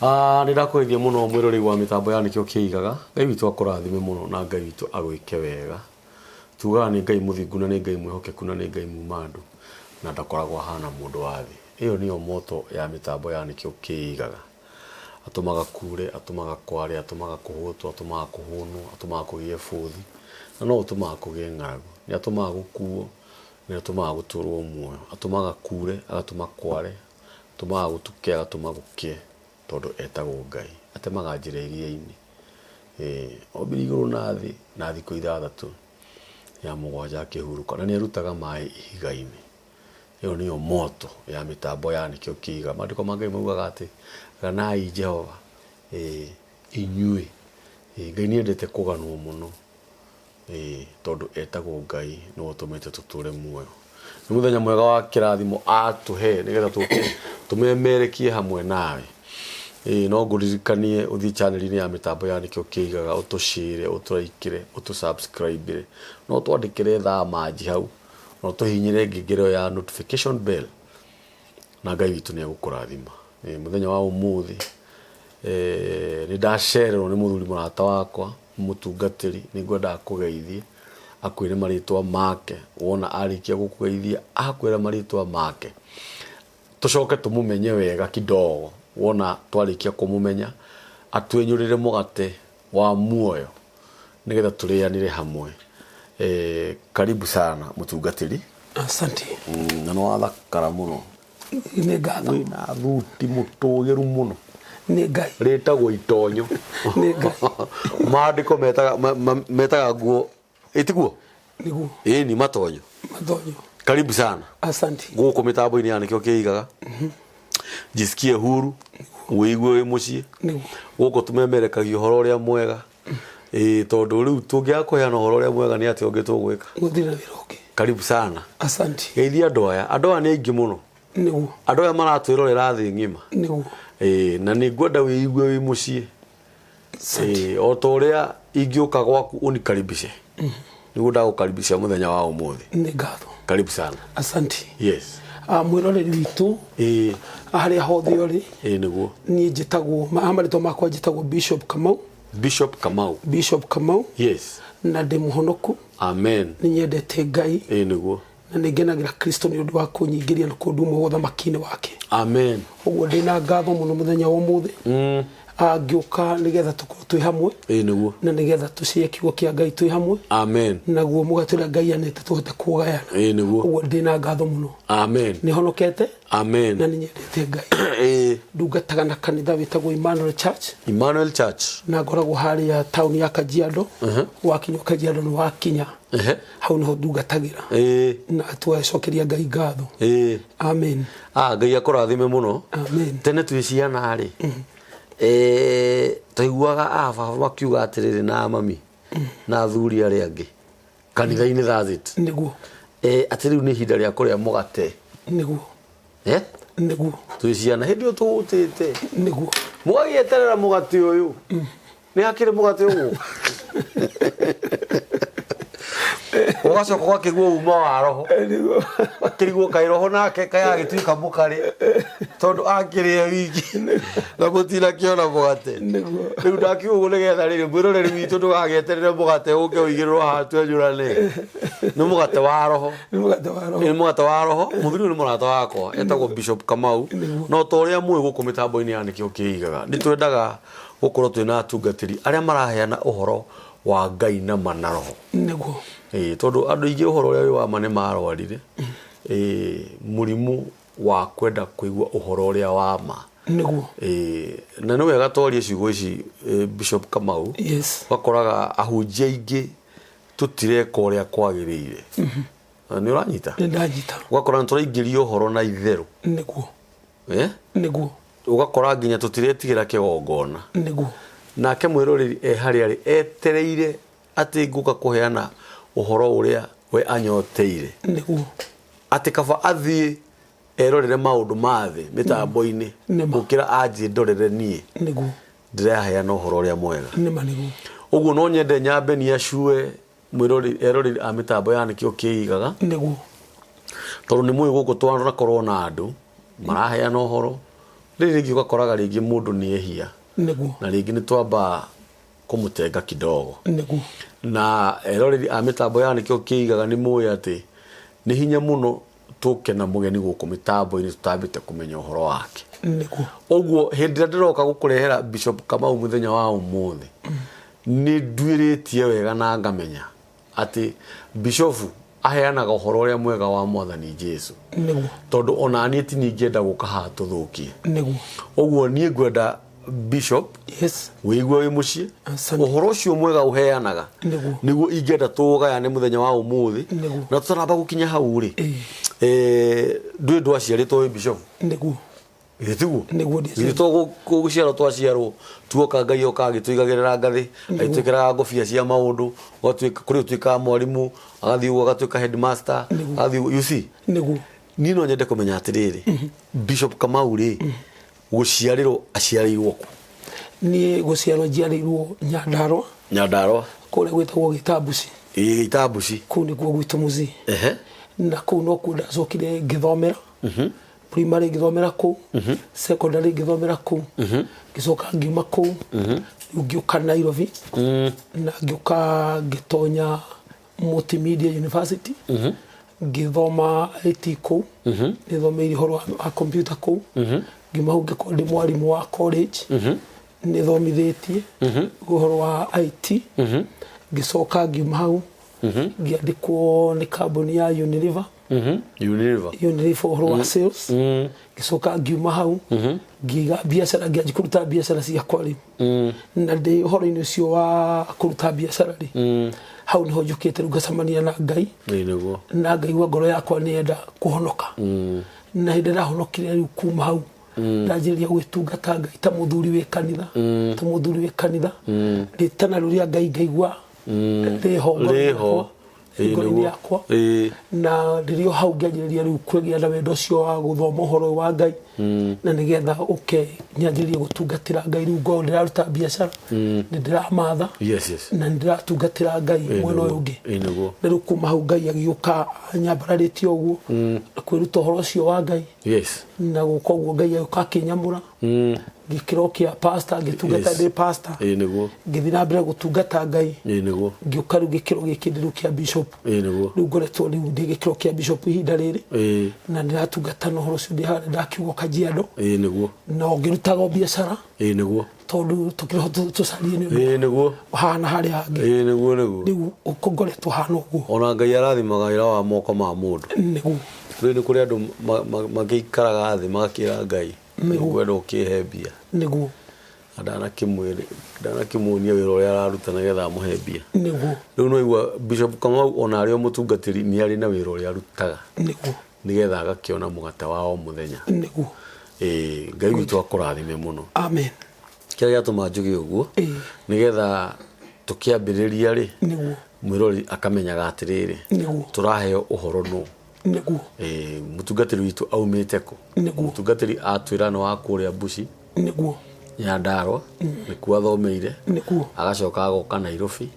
Nĩndakũgeithia mũno mwĩrori wa mĩtambo ya nĩkĩo kĩigaga. Ngai witũ akũrathime mũno na Ngai witũ agwĩke wega. Tugaga nĩ Ngai mũthingu na nĩ Ngai mwĩhokeku na nĩ Ngai mumandu na ndakoragwo hana mũndũ wa thĩ. Ĩyo nĩyo moto ya mĩtambo ya nĩkĩo kĩigaga. Atũmaga kure, atũmaga kware, atũmaga kũhũtwo, atũmaga kũhũnwo, atũmaga kũgĩe bũthi, na no atũmaga kũgĩe ng'aragu. Nĩ atũmaga gũkuo, nĩ atũmaga gũtũrwo muoyo, atũmaga kure, agatũma kware, atũmaga gũtuke, agatũma gũkĩe, tondũ etagwo Ngai. Atemaga njĩra iria-inĩ. Ombire igũrũ na thikũ ithathatũ ya mũgwanja akĩhurũka, na nĩ arutaga maaĩ ihiga-inĩ. Ĩyo nĩyo moto ya mĩtambo ya nĩkĩo kĩigaga. Maandĩko ma Ngai maugaga atĩ ganai Jehova inyuĩ. Ngai nĩendete kũganwo mũno, tondũ etagwo Ngai nĩwe ũtũmĩte tũtũre muoyo. Nĩ mũthenya mwega wa kĩrathimo atũhe nĩgetha tũmemerekie hamwe nawe. No ngũririkanie ũthiĩ channel-inĩ ya mĩtambo ya nĩkĩo kĩigaga, ũtũshare, ũtũraikĩre, ũtũsubscribe, no twandĩkĩre thamaji hau, no tũhihinyĩre ngengere ya notification bell, na Ngai witũ nĩegũkũrathima. Mũthenya wa ũmũthĩ nĩndacererwo nĩ mũthuri mũrata wakwa mũtungatĩri, nĩngwendaga kũgeithie akwĩre marĩtwa make. Wona arĩkia gũkũgeithia akwĩra marĩtwa make, tũcoke tũmũmenye wega kidogo. Wona twarĩkia kũmũmenya atwenyũrĩre mũgate wa muoyo nĩgetha tũrĩanĩre hamwe. Karibu sana mũtungatĩri. Asante. Na no wathakara mũno. Nĩ ngatho. Wĩna thuti mũtũgĩru mũno. Nĩ Ngai. Rĩtagwo itonyo. Nĩ Ngai. Maandĩko metaga nguo ĩtiguo? Nĩguo. Ni matonyo. Matonyo. Karibu sana. Asante. Gũkũ mĩtambo-inĩ ya nĩkĩo kĩigaga. Jisikie huru, wĩigue wĩ mũciĩ. Nĩguo. Gũkũ tũmemerekagia ũhoro ũrĩa mwega. Tondũ rĩu tũngĩaga kũheana ũhoro ũrĩa mwega nĩ atĩ ũngĩ tũgwĩka. Gũtirĩ wĩra ũngĩ. Karibu sana. Asante. Geithia andũ aya nĩ aingĩ mũno. Nĩguo. Andũ aya maratwĩrorera thĩ ng'ima. Nĩguo. Na nĩngwenda wĩigue wĩ mũciĩ. O ta ũrĩa ingĩũka gwaku ũnikaribishe. Nĩguo ndagũkaribisha mũthenya wa ũmũthĩ. Nĩ ngatho. Karibu sana. Asante. Yes. Mwĩroreri witũ harĩa hothe ũrĩ. Nĩguo. Niĩ njĩtagwo, marĩtwa makwa njĩtagwo Bishop Kamau. Bishop Kamau. Bishop Kamau. Yes. Na ndĩ mũhonoku. Amen. Nĩ nyendete Ngai. Nĩguo. Na nĩ ngenagĩra Kristo nĩ ũndũ wa kũnyingĩria na kũndũ ũmwe ũthamaki-inĩ wake. Amen. Ũguo ndĩna ngatho mũno mũthenya wa ũmũthĩ. Ngĩũka nĩgetha tũkorwo twĩ hamwe. Nĩguo. Na nĩgetha tũcie kiugo kĩa Ngai twĩ hamwe. Amen. Naguo mũgate ũrĩa Ngai anete tũhote kũgayana. Nĩguo. Ũguo ndĩna ngatho mũno. Amen. Nĩ honokete. Amen. Na nĩ nyendete Ngai. Ndungataga na kanitha wĩtagwo Emmanuel Church. Emmanuel Church. Na ngoragwo harĩa taũni ya Kajiado. Wakinya Kajiado nĩ wakinya. Hau niho ndungatagĩra. Na twacokeria Ngai ngatho. Amen. Ngai akũrathime mũno. Amen. Tene twĩ ciana rĩ. Tũiguaga baba makiuga atĩrĩrĩ na mami na athuri arĩa angĩ kanitha-inĩ thathĩt. Nĩguo. Atĩ rĩu nĩ ihinda rĩa kũrĩa mũgate. Nĩguo. Nĩguo. Twĩ ciana hĩndĩ ĩyo tũhũtĩte. Nĩguo. Mũgagĩeterera mũgate ũyũ. Nĩ hakĩrĩ mũgate ũguo. Ũgacoka ũgakĩgua uma wa roho. Akĩrigwo kaĩ roho nake kayagĩtuĩka mũkarĩ tondũ akĩrĩa wiki na mũtinakĩona mũgate. Rĩu ndakiuga ũguo nĩgetha rĩrĩ mwĩroreri witũ ndũgagĩeterere mũgate ũke ũigĩrĩrwo haha twenyũrane. Nĩ mũgate wa roho. Nĩ mũgate wa roho. Mũthuri ũyũ nĩ mũrata wakwa etagwo Bishop Kamau. No ta ũrĩa mũĩ gũkũ mĩtambo-inĩ ya nĩkĩo kĩigaga nĩ twendaga gũkorwo twĩna atungatĩri arĩa maraheana ũhoro wa Ngai na ma roho. Nĩguo. Tondũ andũ aingĩ ũhoro ũrĩa wĩ wa ma nĩ marwarire mũrimũ wa kwenda kũigua ũhoro ũrĩa wa ma. Nĩguo. Na nĩ wega twarie ciugo ici Bishop Kamau. Yes. Wakoraga ahunjia aingĩ tũtireka ũrĩa kwagĩrĩire. Nĩ ũranyita? Nĩ ndanyita. Ũgakora nĩ tũraingĩria ũhoro na itherũ. Nĩguo. Nĩguo. Ũgakora nginya tũtiretigĩra kĩgongona. Nĩguo. Nake mwĩroreri harĩa arĩ etereire atĩ ngũka kũheana ũhoro ũrĩa we anyoteire. Nĩguo. Atĩ kaba athiĩ erorere maũndũ ma thĩ mĩtambo-inĩ gũkĩra anjie ndorere niĩ. Nĩguo. Ndĩraheana ũhoro ũrĩa mwega. Nĩguo. Ũguo no nyende nyambe nĩ acue eroreri a mĩtambo ya nĩkĩo kĩigaga. Nĩguo. Tondũ nĩ mũĩ gũkũ twanakorwo na andũ maraheana ũhoro rĩngĩ ũgakoraga rĩngĩ mũndũ nĩ ehia na rĩngĩ nĩ twamba kũmũtenga kidogo na eroreri a mĩtambo ya nĩkĩo kĩigaga nĩ mũĩ atĩ nĩ hinya mũno tũke na mũgeni gũkũ mĩtambo-inĩ tũtambĩte kũmenya ũhoro wake ũguo hĩndĩ ĩrĩa ndĩroka gũkũrehera Bishop Kamau mũthenya wa ũmũthĩ nĩ nduĩrĩtie wega na ngamenya atĩ Bishop aheanaga ũhoro ũrĩa mwega wa Mwathani Jesũ tondũ ona niĩ ti ningĩenda gũka haha tũthũkie ũguo niĩ ngwenda Bishop wĩigua wĩ mũciĩ ũhoro ũcio mwega ũheanaga nĩguo ingĩenda tũgayane mũthenya wa ũmũthĩ na tũtaramba gũkinya hau rĩ ndũĩ ndwaciarĩtwo wĩ Bishop Gĩtiguo gũciarwo twaciarwo tuoka Ngai oka agĩtũigagĩrĩra ngathĩ agĩtwĩkĩraga ngũbia cia maũndũ kũrĩ ũtuĩkaga mwarimũ agathiĩ ũguo agatuĩka headmaster agathiĩ you see niĩ no nyende kũmenya atĩrĩrĩ Bishop Kamau rĩ gũciarĩrwo aciarĩirwo kũ niĩ gũciarwo njiarĩirwo Nyandarua kũrĩa gwĩtagwo Gĩtambuci Gĩtambuci kũu nĩkuo gwitũ mũciĩ na kũu no kuo ndacokire ngĩthomera primary ngĩthomera kũu secondary ngĩthomera kũu ngĩcoka ngiuma kũu ngĩũka Nairobi na ngĩũka ngĩtonya Multimedia University ngĩthoma IT kũu nĩthomeire ũhoro wa computer kũu ngiuma hau ngĩkorwo ndĩ mwarimũ wa college nĩthomithĩtie ũhoro wa IT ngĩcoka ngiuma hau ngĩandĩkwo nĩ kambuni ya Unilever ũhoro wa sales ngĩcoka ngiuma hau ngĩiga biacara ngĩanjia kũruta biacara ciakwa rĩu na ndĩ ũhoro-inĩ ũcio wa kũruta biacara rĩ hau nĩho njũkĩte rĩu ngacemania na Ngai na ngaigua ngoro yakwa nĩyenda kũhonoka na hĩndĩ ndahonokire rĩu kuma hau ndanjĩrĩria gwĩtungata Ngai ta mũthuri wĩ kanitha rĩtana rũrĩa Ngai ngaigua rĩho ngoro-inĩ yakwa na rĩrĩo hau ngĩanjĩrĩria rĩu kwĩgĩa na wendo ũcio wa gũthoma ũhoro wa Ngai na nĩgetha nyanjĩrĩrie gũtungatĩra Ngai rĩu ngorwo ndĩraruta biacara nĩndĩramatha na nĩndĩratungatĩra Ngai mwena ũyũ ũngĩ na rĩu kuma hau Ngai agĩũka nyambararĩtie ũguo na kwĩruta ũhoro ũcio wa Ngai na gũka ũguo Ngai agĩũka akĩnyamũra gĩkĩro kĩa pastor ngĩtungata ndĩ pastor ngĩthiĩ na mbere gũtungata Ngai ngĩũka rĩu gĩkĩro gĩkĩ ndĩ rĩu kĩa Bishop rĩu ngoretwo rĩu ndĩ gĩkĩro kĩa Bishop ihinda rĩrĩ na ndĩratungata na ũhoro ũcio ndĩ harĩa ndakiugo Kajiado na ngĩrutaga biacara tondũ tũkĩroho tũcarie nĩ hana harĩa hangĩ rĩu ngoretwo hana ũguo ona Ngai arathimaga wĩra wa moko ma mũndũ rĩu nĩ kũrĩ andũ magĩikaraga thĩ magakĩra Ngai nĩgwenda ũkĩhe mbia ndanakĩmuonia wĩra ũrĩa araruta nĩgetha amũhe mbia rĩu no igua Bishop Kamau ona arĩ o mũtungatĩri nĩ arĩ na wĩra ũrĩa arutaga nĩgetha agakĩona mũgate wa o mũthenya Ngai witũ akũrathime mũno amen kĩrĩa gĩatũma njuge ũguo nĩgetha tũkĩambĩrĩria rĩ mwĩrori akamenyaga atĩrĩrĩ tũraheo ũhoro nũ mũtungatĩri witũ aumĩte kũ mũtungatĩri atwĩra nĩ wa kũrĩa Bushi Nyandarua nĩkuo athomeire agacoka agoka Nairobi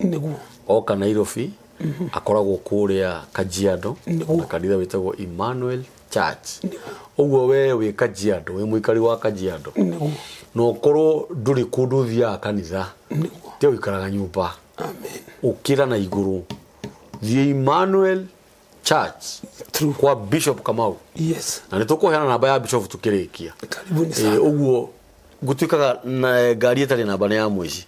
oka Nairobi akoragwo kũrĩa Kajiado na kanitha wĩtagwo Emmanuel Church ũguo we wĩ Kajiado wĩ mũikari wa Kajiado no korwo ndũrĩ kũndũ thiaga kanitha te ũikaraga nyũmba ũkĩra na igũrũ thiĩ Emmanuel Church kwa Bishop Kamau na nĩtũkũheana namba ya Bishop tũkĩrĩkia ũguo gũtuĩkaga na ngari ĩtarĩ namba nĩ ya mũici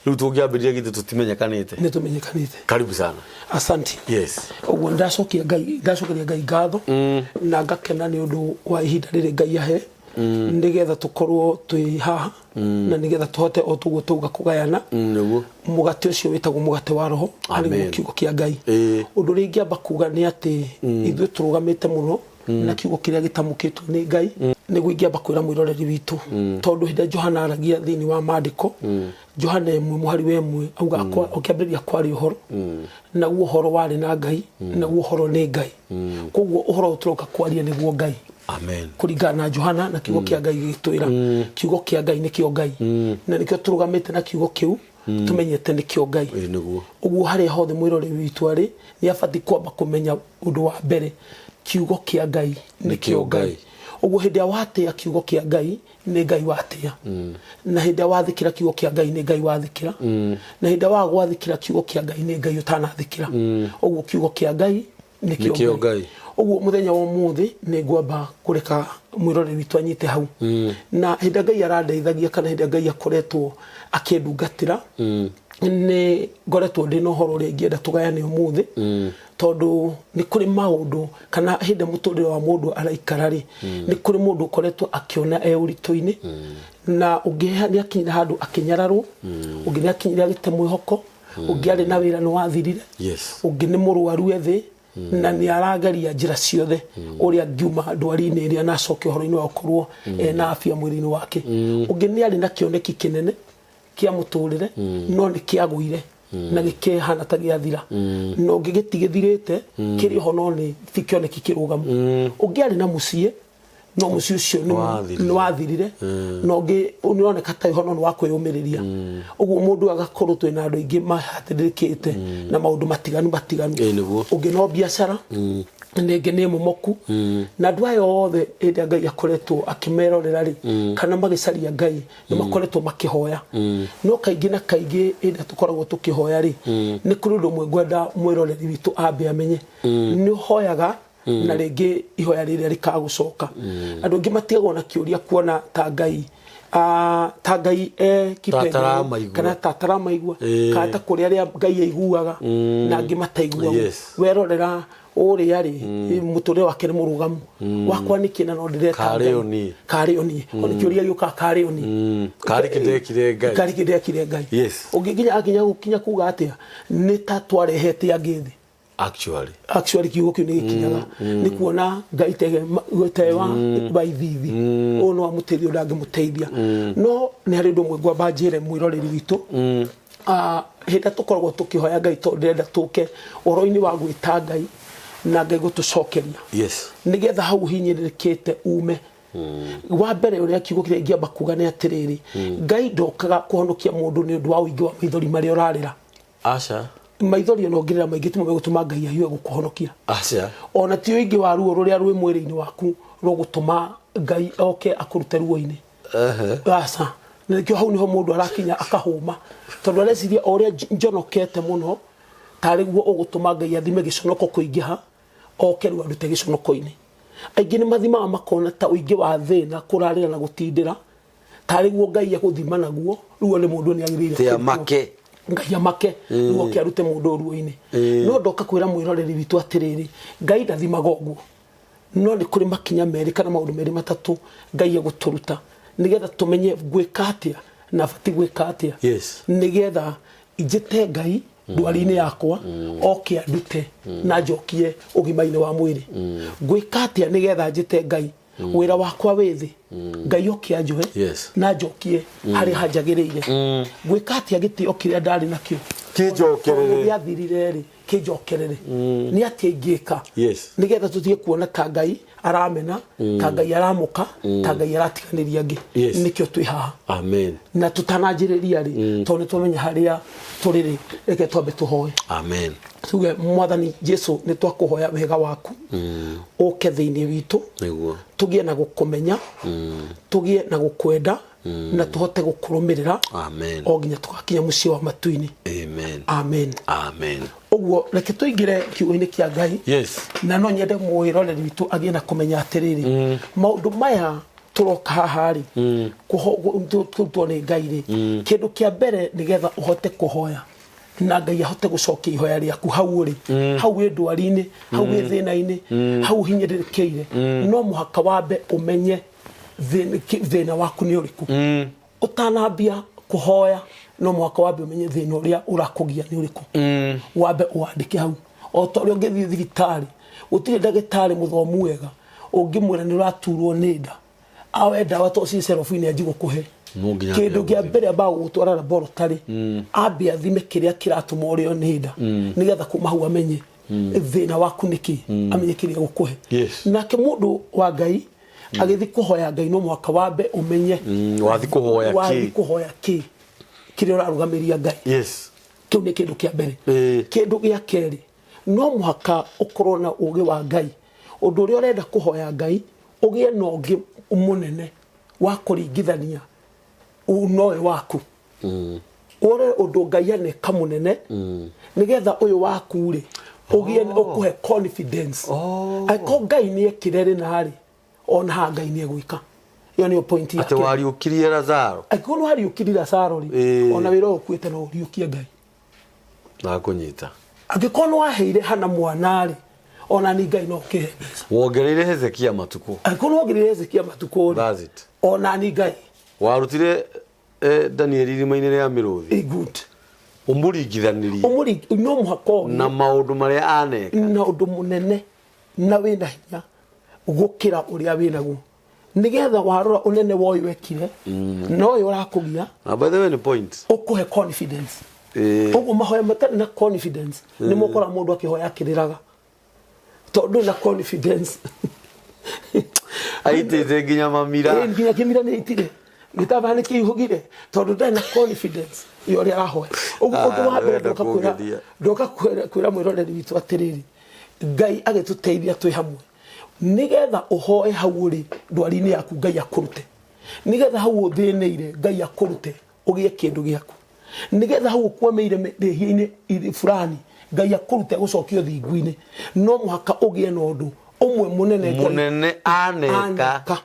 rĩu tũngĩambĩrĩria githĩ tũtimenyekanĩte nĩtũmenyekanĩte karibu sana asante ũguo ndacokeria Ngai ngatho na ngakena nĩ ũndũ wa ihinda rĩrĩ Ngai ahe nĩgetha tũkorwo twĩ haha na nĩgetha tũhote o tũguo tũuga kũgayana mũgate ũcio wĩtagwo mũgate wa roho harĩ kiugo kĩa Ngai ũndũ ũrĩa ingĩamba kuga nĩ atĩ ithuĩ tũrũgamĩte mũno na kiugo kĩrĩa gĩtamũkĩtwo nĩ Ngai nĩguo ingĩamba kwĩra mwĩroreri witũ tondũ hĩndĩ Johana aragia thĩinĩ wa maandĩko Johana 1:1 auga ũkĩambĩrĩria kwaria ũhoro naguo ũhoro warĩ na Ngai naguo ũhoro nĩ Ngai koguo ũhoro ũtũroka kwaria nĩguo Ngai amen kũringana na Johana na kiugo kĩa Ngai gĩtwĩra kiugo kĩa Ngai nĩkĩo Ngai na nĩkĩo tũrũgamĩte na kiugo kĩu tumenyete nĩkĩo Ngai ũguo harĩa hothe mwĩroreri witũ arĩ nĩ abatiĩ kwamba kũmenya ũndũ wa mbere kiugo kĩa Ngai nĩkĩo Ngai Oguo hĩndĩ watia kiugo kĩa Ngai nĩ Ngai watia. Na hĩndĩ wathikira kiugo kĩa Ngai nĩ Ngai wathikira. Na hĩndĩ wa gwathikira kiugo kĩa Ngai nĩ Ngai utanathikira. Oguo kiugo kĩa Ngai nĩ kĩo Ngai. Oguo muthenya wa muthi nĩ ngwamba kureka mwirore witũ anyite hau. Na hĩndĩ Ngai arandeithagia kana hĩndĩ Ngai akoretwo akĩndungatĩra nĩ ngoretwo ndĩ na ũhoro ũrĩa ingĩenda tũgayane umuthi tondu nĩ kũrĩ maũndũ kana hĩndĩ mũtũrĩre wa mũndũ araikara rĩ nĩ kũrĩ mũndũ ũkoretwo akĩona ũritũ-inĩ na ũngĩ nĩ akinyira handũ akinyararwo ũngĩ nĩ akinyira gĩte mwĩhoko ũngĩ arĩ na wĩra nĩ wathirire ũngĩ nĩ mũrwaru ethĩ na nĩ aragaria njĩra ciothe ũrĩa ngiuma ndwari-inĩ ĩrĩa na acoke ũhoro-inĩ wa gũkorwo na afya mwĩrĩ-inĩ wake ũngĩ nĩ arĩ na kĩoneki kĩnene kia mũtũrĩre no nĩ kĩagũire na gĩkĩhana ta gĩathira no gĩtigĩthirĩte kĩrĩ ho no nĩ kĩoneki kĩrũgamu ũngĩ arĩ na mũciĩ no mũciĩ ũcio nĩ wathirire no ũngĩ nĩoneka ta ihono nĩ wa kwĩyũmĩrĩria ũguo mũndũ agakorwo twĩna andũ aingĩ mahatĩrĩkĩte na maũndũ matiganu ũngĩ no biacara nĩngĩ nĩ mũmoku na andũ aya othe hĩndĩ Ngai akoretwo akĩmerorera rĩ kana magĩcaria Ngai nĩ makoretwo makĩhoya no kaingĩ na kaingĩ hĩndĩ tũkoragwo tũkĩhoya rĩ nĩ kũrĩ ũndũ ũmwe ngwenda mwĩroreri witũ ambe amenye nĩ hoyaga na rĩngĩ ihoya rĩrĩa rĩkagũcoka andũ angĩ matigagwo na kĩũria kuona ta Ngai kipende kana tataramaigua kana ta kũrĩa arĩa Ngai aiguaga na angĩ mataiguaga werorera ũrĩa rĩ mũtũrĩre wake nĩ mũrũgamu wakwa nĩ kĩna no ndĩreta karĩo niĩ ona kĩũria gĩũka karĩo niĩ karĩ kĩndekire Ngai ũngĩ nginya akinya gũkinya kuga atĩa nĩ ta twarehete angĩ thĩ actually kiugo kĩu nĩ gĩkinyaga nĩ kuona Ngai tewa baithithi no amũteithia ũrĩa angĩmũteithia no nĩ harĩ ũndũ ũmwe ngwamba njĩre mwĩroreri witũ hĩndĩ tũkoragwo tũkĩhoya Ngai tondũ ndĩrenda tũke ũhoro-inĩ wa gwĩta Ngai na Ngai gũtũcokeria nĩgetha hau hinyĩrĩrĩkĩte ume wa mbere ũrĩa kiugo kĩrĩa ingĩamba kuga nĩ atĩrĩrĩ Ngai ndokaga kũhonokia mũndũ nĩ ũndũ wa ũingĩ wa maithori marĩa ũrarĩra maithori no ngirira maingĩ timo megũtũma Ngai ahiwe gũkũhonokia ona ti ũingĩ wa ruo rũrĩa rwĩ mwĩrĩ-inĩ waku rũgũtũma Ngai oke akũrute ruo-inĩ nĩkĩo hau niho mũndũ arakinya akahũma tondũ areciria ũrĩa njonokete mũno tarĩ guo ũgũtũma Ngai athime gĩconoko kũingĩha oke rĩu andute gĩconoko-inĩ aingĩ nĩ mathimaga makona ta ũingĩ wa thĩna kũrarĩra na gũtindĩra tarĩ guo Ngai agũthima naguo rĩu nĩ mũndũ nĩ agĩrĩire Ngai amake rĩu oke arute mũndũ ruo-inĩ no ndoka kwĩra mwĩroreri witũ atĩrĩrĩ Ngai ndathimaga ũguo no nĩ kũrĩ makinya merĩ kana maũndũ merĩ matatũ Ngai agũtũruta nĩgetha tũmenye gwĩka atĩa na bati gwĩka atĩa nĩgetha injĩte Ngai ndwari-inĩ yakwa oke andute na njokie ũgima-inĩ wa mwĩrĩ gwĩka atĩa nĩgetha njĩte Ngai wĩra wakwa wĩthĩ Ngai oke anjohe na njokie harĩa hanjagĩrĩire gwĩka atĩa gĩtĩo kĩrĩa ndarĩ nakĩo kĩnjokerere gĩathirire rĩ kĩnjokerere nĩ atĩa ingĩka nĩgetha tũtige kuona ta Ngai aramena ta Ngai aramuka ta Ngai aratiganĩria angĩ nĩkĩo twĩ haha na tũtananjĩrĩria rĩ tondũ nĩtwamenya harĩa tũrĩ reke twambe tũhoe tuge Mwathani Jesu nĩ twakũhoya wega waku ũke thĩinĩ witũ tũgĩe na gũkũmenya tũgĩe na gũkwenda na tũhote gũkũrũmĩrĩra o nginya tũgakinya mũciĩ wa matu-inĩ amen ũguo reke tũingĩre kiugo-inĩ kĩa Ngai na no nyende mwĩroreri witũ agĩe na kũmenya atĩrĩrĩ maũndũ maya tũroka haha rĩ kũrutwo nĩ Ngai rĩ kĩndũ kĩa mbere nĩgetha ũhote kũhoya na Ngai ahote gũcokia ihoya rĩaku hau ũrĩ hau wĩ ndwari-inĩ hau wĩ thĩna-inĩ hau hinyĩrĩrĩkĩire no mũhaka wambe ũmenye thĩna waku nĩ ũrĩkũ ũtanambia kũhoya no mũhaka wambe ũmenye thĩna ũrĩa ũrakũgia nĩ ũrĩkũ wambe ũwandĩke hau o ta ũrĩa ũngĩthiĩ thibitarĩ gũtirĩ ndagĩtarĩ mũthomu wega ũngĩmwĩra nĩ ũraturwo nĩ nda awe ndawa to ci serophine ajigũkũhe kĩndũ kĩa mbere ambaga gũtwara laboratory ambe athime kĩrĩa kĩratũma ũrĩo nĩ nda nĩgetha kuma hau amenye thĩna waku nĩkĩ amenye kĩrĩa gũkũhe nake mũndũ wa Ngai agĩthi kũhoya Ngai no mwaka wambe ũmenye wathi kũhoya kĩ kĩrĩa ũrarũgamĩria Ngai kĩu nĩ kĩndũ kĩa mbere kĩndũ gĩa kerĩ no mwaka ũkorwo na ũũgĩ wa Ngai ũndũ ũrĩa ũrenda kũhoya Ngai ugie no ngi munene wa kuringithania unoe waku ore undu Ngai ane kamunene nigetha uyu waku ri ugie ukuhe confidence ako Ngai ni ekirere nari ona ha Ngai ni egwika iyo ni point yake ate wari ukirie Lazaro ako no hari ukirie Lazaro ri ona wira ukuite no uriukie Ngai na kunyita agikono waheire hana mwanari ona ni Ngai no kihebeza wongereire Hezekia matuko agikono wongereire Hezekia matuko that's it ona ni Ngai warutire Daniel irima-inĩ rĩa mĩrũthi good umuringithanirie no muhako na maundu maria aneka na undu munene na wina hinya gukira uria winaguo nigetha warora unene woyo wekire no yo rakugia by the way ni point ukuhe confidence ugu mahoya matari na confidence ni mukora mundu akihoya akiriraga tondu na confidence aitete nginya mamira nginya kimira ni itire gitabane kihugire tondu ndana confidence iyo ri arahoya ugu wa ndoka kwira mwiroreri witu atiriri Ngai agituteithia twi hamwe nigetha uhoe hawuri ndwari-ini yaku Ngai akurute nigetha hau uthineire Ngai akurute ugie kindu giaku nigetha hau ukwameire mehia-ini fulani Ngai akurute gucokio thingu-ini no muhaka ugie na undu umwe munene aneka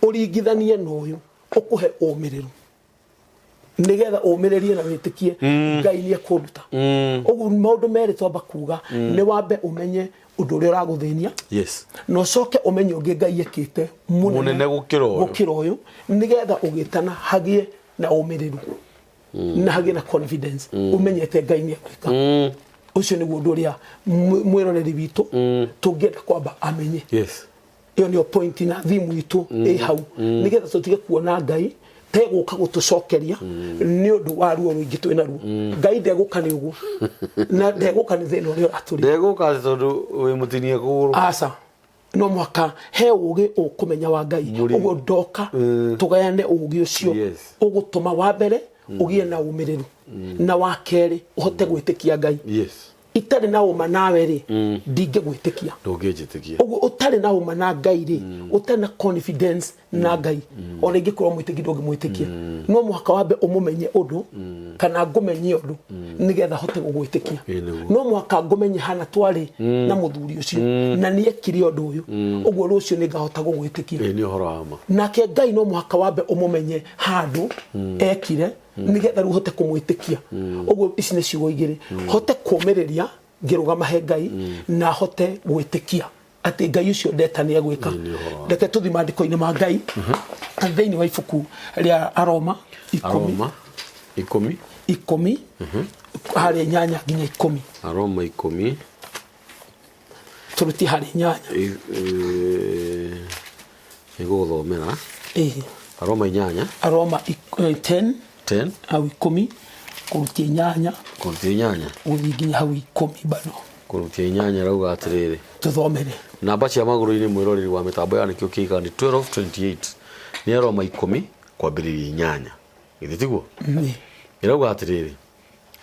uringithanie na uyu ukuhe umiriru nigetha umiririe na witikie Ngai ni akuruta ugu maundu meri twamba kuga ni wambe umenye undu uria uraguthenia yes no coke umenye ungi Ngai ekite munene gukira uyu nigetha ugitana hagie na umiriru na hagie na confidence umenyete Ngai ni akwika ucio ni undu uria mwiroreri witu tungienda kwamba amenye yes iyo ni point na thimu itu hau nigetha tutige kuona Ngai teguka gutucokeria ni undu wa ruo ruingi twina ruo Ngai ndeguka ni ugu na ndeguka ni thina uria aturi ndeguka tondu wi mutinie kuguru asa no mwaka he ugi ukumenya wa Ngai ugu ndoka tugayane ugi ucio ugutuma wa mbere ugie na umiriru na wa keri uhote gwitikia Ngai yes itari na uma nawe ri ndinge gwitikia ndungijitikia ugu utari na uma na Ngai ri utari na confidence na Ngai ona ingikoro mwitiki ndungi mwitikia no mwaka wambe umumenye undu kana ngumenye undu nigetha hote gugwitikia no mwaka ngumenye hana twari na muthuri ucio na ni ekire undu uyu ugu rucio ni ngahota gugwitikia ni uhoro wama nake Ngai no mwaka wambe umumenye handu ekire nigetha ruhote kumwitikia ugu ici ni ciugo igiri hote kumiriria ngirugama he Ngai na hote gwitikia ati Ngai ucio ndetani agwika ndeke tuthi mandiko-ini ma Ngai thiini wa ibuku ria Aroma 10 hari 8 nginya 10 Aroma 10 turuti hari 8 iguthomera Aroma 8 Aroma 10 au 10 kuruti 8 uthi nginya hau 10 bado kuruti 8 rauga atiriri tuthomere namba cia maguru-ini mwiroreri wa mitambo ya nikio kiigani 1228 ni Aroma 10 kwambiriria 8 githitiguo irauga atiriri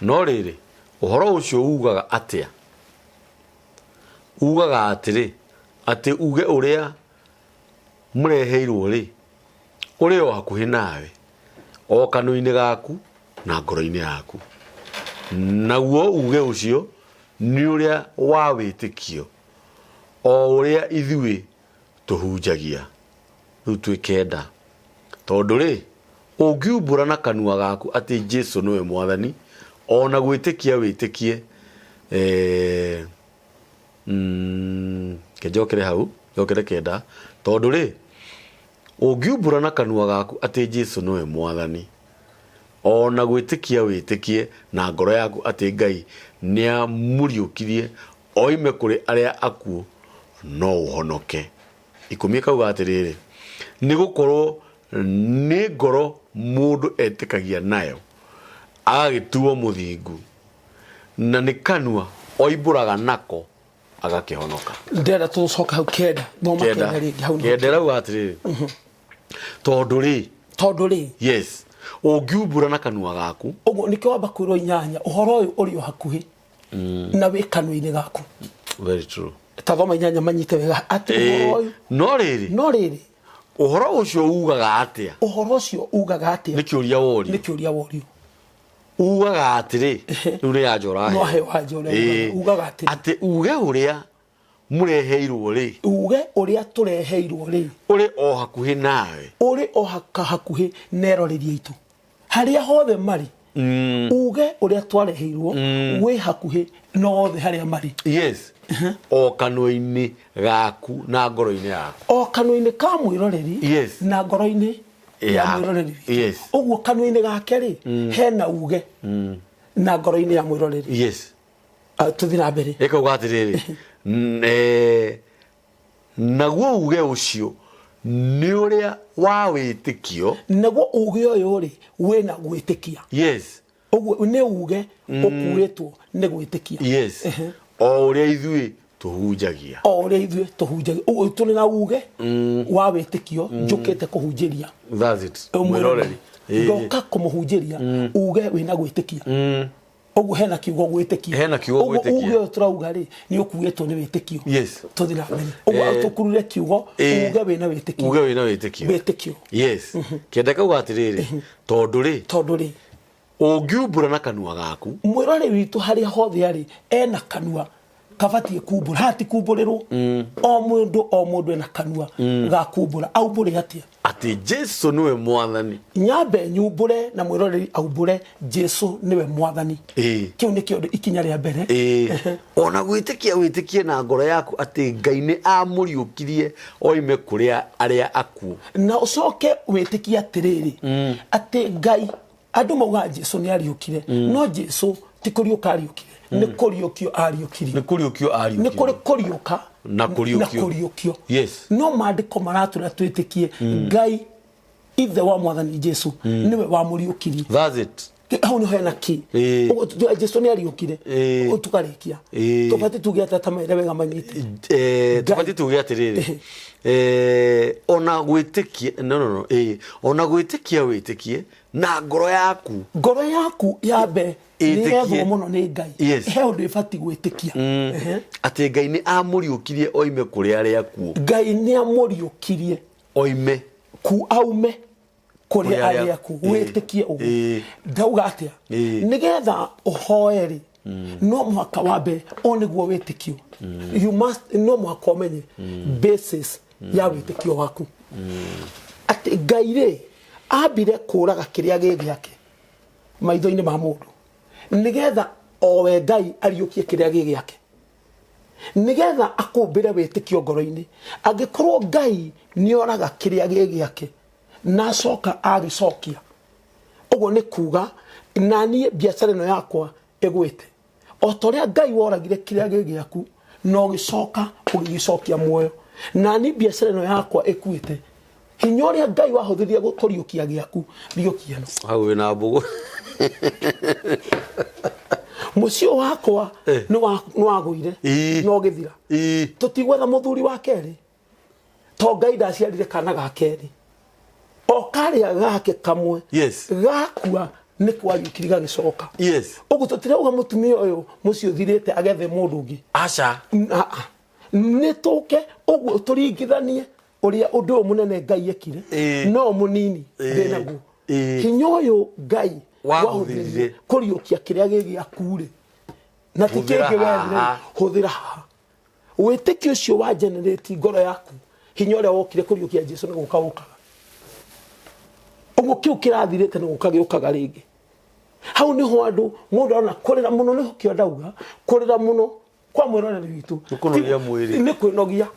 no riri uhoro ucio ugaga atia ugaga atiri ati uge uria mureheirwo ri uri o hakuhi nawe o kanui-ini gaku na ngoro-ini yaku naguo uge ucio ni uria wa witikio o uria ithui tuhunjagia riu twikenda tondu ri ungiumbura na kanua gaku ati Jesu niwe mwathani ona gwitikia witikie kejokere hau jokere kenda tondu ri ungiumbura na kanua gaku ati Jesu niwe mwathani ona gwitikia witikie na ngoro yaku ati Ngai ni amuriukirie oime kuri aria akuo no uhonoke ikumi kauga atiriri ni gukorwo ni ngoro mundu etikagia nayo agituo muthingu na ni kanua oimburaga nako agakihonoka ndera tucoka hau kenda no makenda ringi hau kenda rauga atiriri tondu ri yes ungiumbura na kanua gaku ugu nikio wamba kwirwo 8 uhoro uyu uri hakuhi na wi kanua-ini gaku very true tathoma inyanya manyite wega ati no riri uhoro ucio ugaga atia uhoro ucio ugaga atia ni kiuria worio ugaga atiri riu ni ajora no he wajora ugaga atiri ati uge uria mureheirwo ri uge uria tureheirwo ri uri o hakuhi nawe uri o hakuhi neroririe itu haria hothe mari uge uria twareheirwo wi hakuhi no the haria mari yes o kanwa-ini gaku na ngoro-ini yaku o kanwa-ini ka mwiroreri yes na ngoro-ini ya mwiroreri yes uguo kanwa-ini gake ri hena uge na ngoro-ini ya mwiroreri yes tuthi na mbere eka ugatiriri naguo uge ucio ni uria wa witikio naguo uge uyu ri wina gwitikia yes uguo ni uge ukuitwo ni gwitikia yes o uria ithui tuhunjagia o uria ithui tuhunjagia uguo tuli na uge wa witikio njukite kuhunjiria that's it mwiroreri ndoka kumuhunjiria uge wina gwitikia uguo hena kiugo gwitikia uge turauga ri ni ukuitwo ni witikio yes tuthi na mbere uguo tukurure kiugo uge wina witikio yes kenda kauga atiriri tondu ri ungiumbura na kanua gaku mwirore witu haria hothe ari ena kanua kabatie kumbura hati kumburirwo o mundu ena kanua ga kumbura aumbure atia ati Jesu niwe mwathani nyambe nyumbure na mwiroreri aumbure Jesu niwe mwathani kiu ni kio ikinya ria mbere ona gwitikie na ngoro yaku ati Ngai ni amuriukirie oime kuria aria aku na ucoke witikie atiriri ati Ngai andu mauga Jesu ni ariukire no Jesu ti kuriuka ariukire ni kuriukio ariukire ni kuriuka na kuriukio yes no maandiko maratura twitikie Ngai ithe wa mwathani Jesu niwe wa muriukiri that's it hau ni hena ki Jesu ni ariukire utukarikia tubati tuge atamaire wega manyite tubati tuge atiriri ona gwitikie no ona gwitikia witikie na ngoro yaku yambe itikie muno ni Ngai he undu ifati gwitikia ati Ngai ni amuriukirie oime kuri aria ku Ngai ni amuriukirie oime ku aume kuri aria ku witikie ugu ndauga atia nigetha uhoeri no mwaka wambe oniguo witikio you must no mwaka umenye basis ya witikio waku ati Ngai ri ambire kuraga kiria gigiake maitho-ini ma mundu nigetha owe Ngai ariukie kiria gigiake nigetha akumbire witikio ngoro-ini angikorwo Ngai ni oraga kiria gigiake na coka agicokia uguo ni kuga nani biacara ino yakwa egwite o toria Ngai woragire kiria gigiaku no gicoka ugicokia muoyo nani biacara ino yakwa ekuite hinya uria Ngai wahuthirie gukuriukia giaku riukia no hau wina mbugu mucio wakwa ni waguire no githira tutigwetha muthuri wa keri to Ngai ndaciarire kana ga keri o karia gake kamwe gakua ni kwariukiri gagicoka ugu tutirauga mutumia uyu mucio thirite agethe mundu ungi aca ni tuke ugu turingithanie uria undu munene Ngai ekire no munini ndinaguo hinya uyu Ngai wahuthirie kuriukia kiria gigiaku ri na tikingi wethire huthira witikio ucio wa generate ngoro yaku hinya uria wokire kuriukia Jesu ni gukagukaga uguo kiu kirathirite ni gukagiukaga ringi hau ni ho andu mundu ona kurira muno ni hokio ndauga kurira muno kwa mwiroreri witu kunogia mwiri ni kwinogia